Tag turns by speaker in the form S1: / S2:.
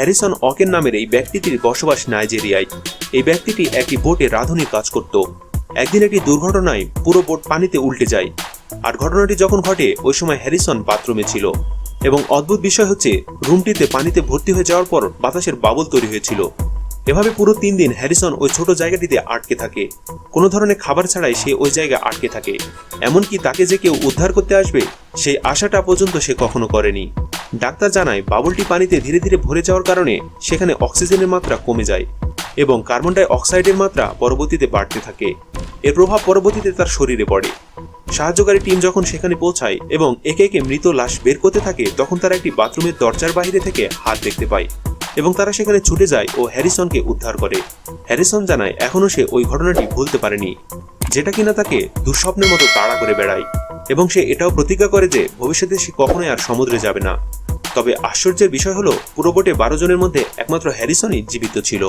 S1: Harrison অকেন নামের এই ব্যক্তিটির বসবাস নাইজেরিয়ায়। এই ব্যক্তিটি একটি বোটে রাঁধুনির কাজ করত। একদিন একটি দুর্ঘটনায় পুরো বোট পানিতে উল্টে যায়। আর ঘটনাটি যখন ঘটে ওই সময় হ্যারিসন বাথরুমে ছিল। এবং অদ্ভুত বিষয় হচ্ছে, রুমটিতে পানিতে ভর্তি হয়ে যাওয়ার পর বাতাসের বাবল তৈরি হয়েছিল। এভাবে পুরো 3 দিন হ্যারিসন ওই ছোট জায়গাটিতে আটকে থাকে। কোনো ধরনের খাবার ছাড়াই সে ওই জায়গায় আটকে থাকে। এমনকি তাকে যে কেউ উদ্ধার করতে আসবে সেই আশাটা পর্যন্ত সে কখনো করেনি। ডাক্তার জানায় বাবলটি পানিতে ধীরে ধীরে ভরে যাওয়ার কারণে সেখানে অক্সিজেনের মাত্রা কমে যায় এবং কার্বন ডাই অক্সাইডের মাত্রা পরবর্তীতে বাড়তে থাকে। এর প্রভাব পরবর্তীতে তার শরীরে পড়ে। সাহায্যকারী টিম যখন সেখানে পৌঁছায় এবং একে একে মৃত লাশ বের করতে থাকে, তখন তারা একটি বাথরুমের দরজার বাইরে থেকে হাত দেখতে পায় এবং তারা সেখানে ছুটে যায় ও হ্যারিসনকে উদ্ধার করে। হ্যারিসন জানায় এখনো সে ওই ঘটনাটি ভুলতে পারেনি, যেটা কিনা তাকে দুঃস্বপ্নের মতো তাড়া করে বেড়ায়। এবং সে এটাও প্রতিজ্ঞা করে যে ভবিষ্যতে সে কখনোই আর সমুদ্রে যাবে না। তবে আশ্চর্যের বিষয় হলো, পুরো বোটে 12 জনের মধ্যে একমাত্র হ্যারিসনই জীবিত ছিল।